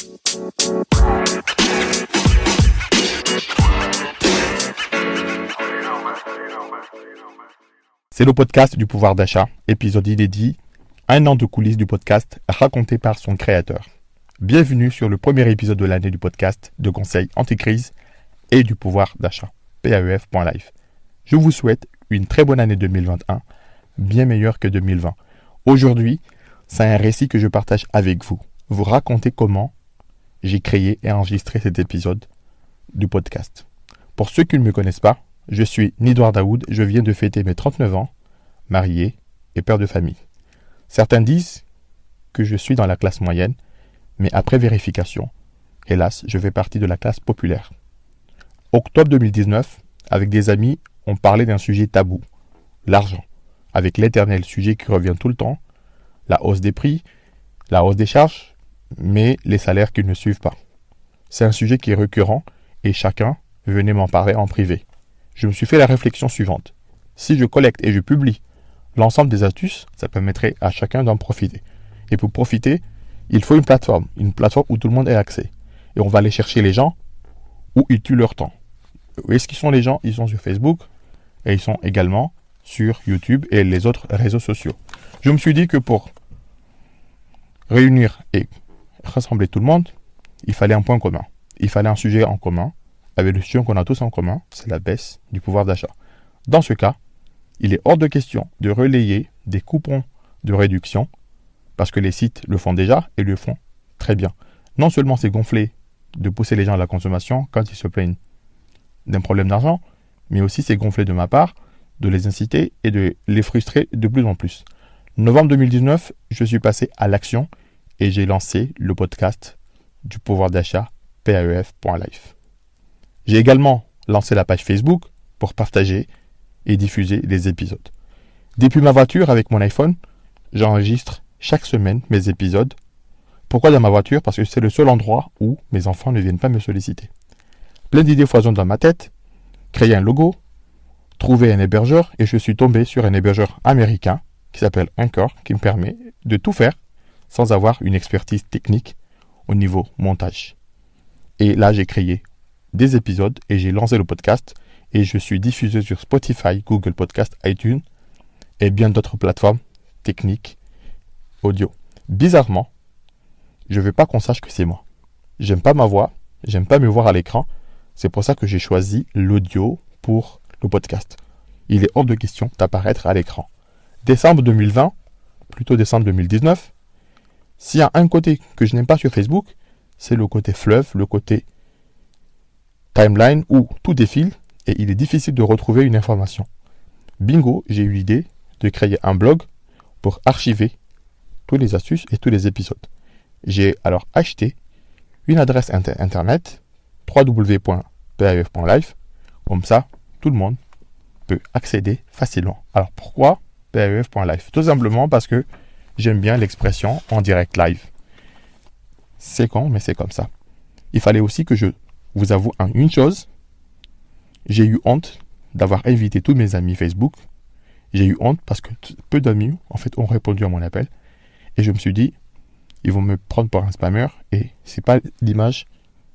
C'est le podcast du pouvoir d'achat, épisode inédit, un an de coulisses du podcast raconté par son créateur. Bienvenue sur le premier épisode de l'année du podcast de conseils anti-crise et du pouvoir d'achat, PAEF.live. Je vous souhaite une très bonne année 2021, bien meilleure que 2020. Aujourd'hui, c'est un récit que je partage avec vous. Vous raconter comment j'ai créé et enregistré cet épisode du podcast. Pour ceux qui ne me connaissent pas, je suis Nidouard Daoud, je viens de fêter mes 39 ans, marié et père de famille. Certains disent que je suis dans la classe moyenne, mais après vérification, hélas, je fais partie de la classe populaire. Octobre 2019, avec des amis, on parlait d'un sujet tabou, l'argent, avec l'éternel sujet qui revient tout le temps, la hausse des prix, la hausse des charges, mais les salaires qui ne suivent pas. C'est un sujet qui est récurrent et chacun venait m'en parler en privé. Je me suis fait la réflexion suivante. Si je collecte et je publie l'ensemble des astuces, ça permettrait à chacun d'en profiter. Et pour profiter, il faut une plateforme où tout le monde ait accès. Et on va aller chercher les gens où ils tuent leur temps. Où est-ce qu'ils sont les gens? Ils sont sur Facebook et ils sont également sur YouTube et les autres réseaux sociaux. Je me suis dit que pour réunir et rassembler tout le monde, il fallait un point commun. Il fallait un sujet en commun. Avec le sujet qu'on a tous en commun, c'est la baisse du pouvoir d'achat. Dans ce cas, il est hors de question de relayer des coupons de réduction parce que les sites le font déjà et le font très bien. Non seulement c'est gonflé de pousser les gens à la consommation quand ils se plaignent d'un problème d'argent, mais aussi c'est gonflé de ma part de les inciter et de les frustrer de plus en plus. Novembre 2019, je suis passé à l'action et j'ai lancé le podcast du pouvoir d'achat PAEF.live. J'ai également lancé la page Facebook pour partager et diffuser les épisodes. Depuis ma voiture avec mon iPhone, j'enregistre chaque semaine mes épisodes. Pourquoi dans ma voiture? Parce que c'est le seul endroit où mes enfants ne viennent pas me solliciter. Plein d'idées foisonnent dans ma tête. Créer un logo, trouver un hébergeur et je suis tombé sur un hébergeur américain qui s'appelle Anchor qui me permet de tout faire sans avoir une expertise technique au niveau montage. Et là, j'ai créé des épisodes et j'ai lancé le podcast et je suis diffusé sur Spotify, Google Podcast, iTunes et bien d'autres plateformes techniques audio. Bizarrement, je ne veux pas qu'on sache que c'est moi. J'aime pas ma voix, j'aime pas me voir à l'écran. C'est pour ça que j'ai choisi l'audio pour le podcast. Il est hors de question d'apparaître à l'écran. Décembre 2020, plutôt décembre 2019, s'il y a un côté que je n'aime pas sur Facebook, c'est le côté fleuve, le côté timeline où tout défile et il est difficile de retrouver une information. Bingo, j'ai eu l'idée de créer un blog pour archiver toutes les astuces et tous les épisodes. J'ai alors acheté une adresse internet www.paef.live. Comme ça, tout le monde peut accéder facilement. Alors pourquoi paef.live? Tout simplement parce que j'aime bien l'expression en direct live. C'est con, mais c'est comme ça. Il fallait aussi que je vous avoue une chose. J'ai eu honte d'avoir invité tous mes amis Facebook. J'ai eu honte parce que peu d'amis, en fait, ont répondu à mon appel. Et je me suis dit, ils vont me prendre pour un spammer et c'est pas l'image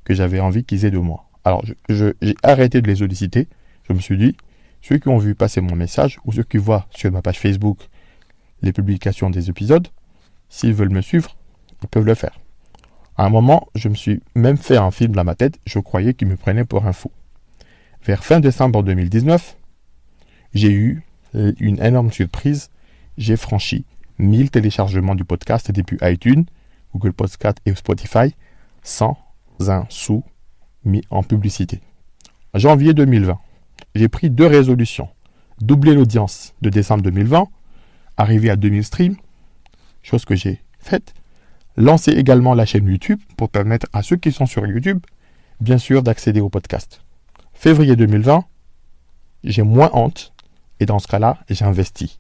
que j'avais envie qu'ils aient de moi. Alors, j'ai arrêté de les solliciter. Je me suis dit, ceux qui ont vu passer mon message ou ceux qui voient sur ma page Facebook les publications des épisodes, s'ils veulent me suivre, ils peuvent le faire. À un moment, je me suis même fait un film dans ma tête. Je croyais qu'ils me prenaient pour un fou. Vers fin décembre 2019, j'ai eu une énorme surprise. J'ai franchi 1000 téléchargements du podcast depuis iTunes, Google Podcast et Spotify sans un sou mis en publicité. En janvier 2020, j'ai pris 2 résolutions. Doubler l'audience de décembre 2020, arriver à 2000 streams, chose que j'ai faite. Lancer également la chaîne YouTube pour permettre à ceux qui sont sur YouTube, bien sûr, d'accéder au podcast. Février 2020, j'ai moins honte et dans ce cas-là, j'ai investi.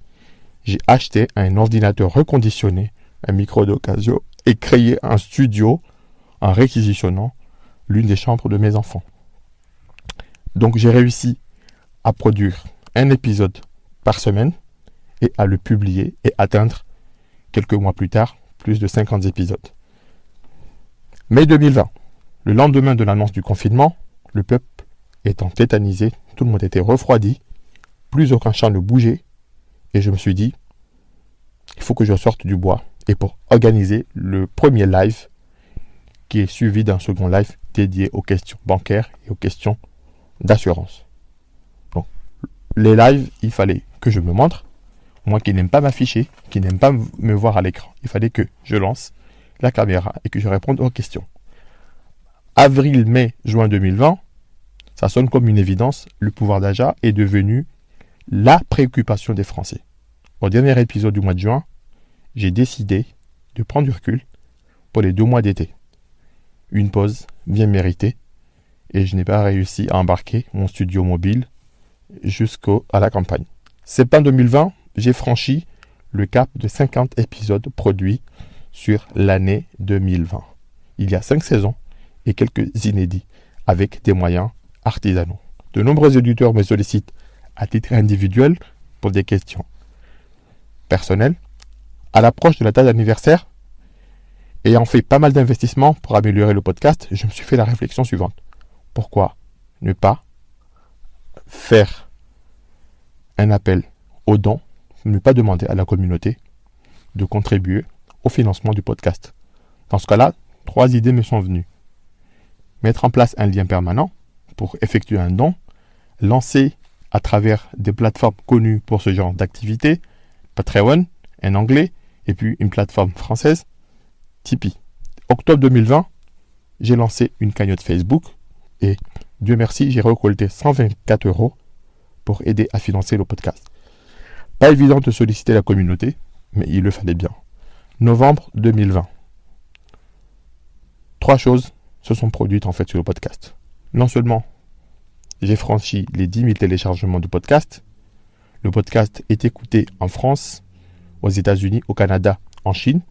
J'ai acheté un ordinateur reconditionné, un micro d'occasion et créé un studio en réquisitionnant l'une des chambres de mes enfants. Donc j'ai réussi à produire un épisode par semaine et à le publier et atteindre quelques mois plus tard plus de 50 épisodes. Mai 2020, le lendemain de l'annonce du confinement, le peuple étant tétanisé, tout le monde était refroidi, plus aucun champ ne bougeait, et je me suis dit, il faut que je sorte du bois. Et pour organiser le premier live, qui est suivi d'un second live dédié aux questions bancaires et aux questions d'assurance. Donc, les lives, il fallait que je me montre. Moi qui n'aime pas m'afficher, qui n'aime pas me voir à l'écran, il fallait que je lance la caméra et que je réponde aux questions. Avril, mai, juin 2020, ça sonne comme une évidence, le pouvoir d'achat est devenu la préoccupation des Français. Au dernier épisode du mois de juin, j'ai décidé de prendre du recul pour les 2 mois d'été. Une pause bien méritée et je n'ai pas réussi à embarquer mon studio mobile jusqu'à la campagne. Septembre 2020, j'ai franchi le cap de 50 épisodes produits sur l'année 2020. Il y a 5 saisons et quelques inédits avec des moyens artisanaux. De nombreux éditeurs me sollicitent à titre individuel pour des questions personnelles. À l'approche de la date d'anniversaire, ayant fait pas mal d'investissements pour améliorer le podcast, je me suis fait la réflexion suivante. Pourquoi ne pas faire un appel aux dons, ne pas demander à la communauté de contribuer au financement du podcast? Dans ce cas-là, 3 idées me sont venues. Mettre en place un lien permanent pour effectuer un don, lancer à travers des plateformes connues pour ce genre d'activité, Patreon, en anglais, et puis une plateforme française, Tipeee. Octobre 2020, j'ai lancé une cagnotte Facebook et Dieu merci, j'ai récolté 124 € pour aider à financer le podcast. Pas évident de solliciter la communauté, mais il le fallait bien. Novembre 2020. 3 choses se sont produites en fait sur le podcast. Non seulement j'ai franchi les 10 000 téléchargements du podcast, le podcast est écouté en France, aux États-Unis, au Canada, en Chine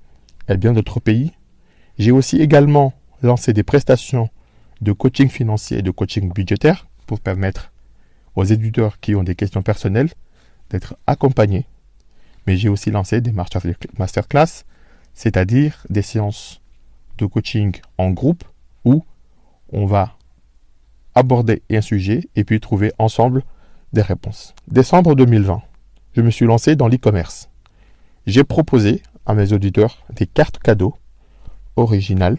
et bien d'autres pays. J'ai aussi également lancé des prestations de coaching financier et de coaching budgétaire pour permettre aux éditeurs qui ont des questions personnelles d'être accompagnés. Mais j'ai aussi lancé des masterclass, c'est-à-dire des séances de coaching en groupe où on va aborder un sujet et puis trouver ensemble des réponses. Décembre 2020, je me suis lancé dans l'e-commerce. J'ai proposé à mes auditeurs des cartes cadeaux originales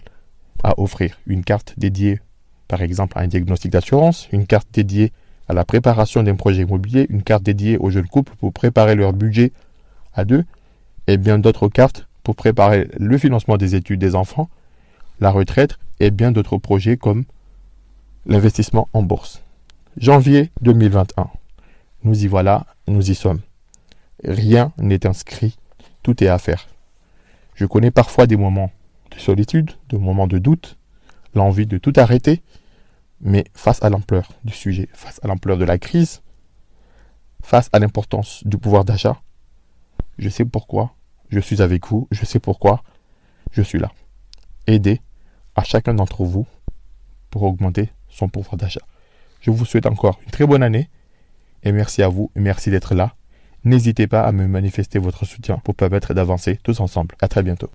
à offrir. Une carte dédiée, par exemple, à un diagnostic d'assurance, une carte dédiée à la préparation d'un projet immobilier, une carte dédiée aux jeunes couples pour préparer leur budget à 2, et bien d'autres cartes pour préparer le financement des études des enfants, la retraite et bien d'autres projets comme l'investissement en bourse. Janvier 2021. Nous y voilà, nous y sommes. Rien n'est inscrit, tout est à faire. Je connais parfois des moments de solitude, des moments de doute, l'envie de tout arrêter, mais face à l'ampleur du sujet, face à l'ampleur de la crise, face à l'importance du pouvoir d'achat, je sais pourquoi je suis avec vous, je sais pourquoi je suis là. Aidez à chacun d'entre vous pour augmenter son pouvoir d'achat. Je vous souhaite encore une très bonne année et merci à vous et merci d'être là. N'hésitez pas à me manifester votre soutien pour permettre d'avancer tous ensemble. À très bientôt.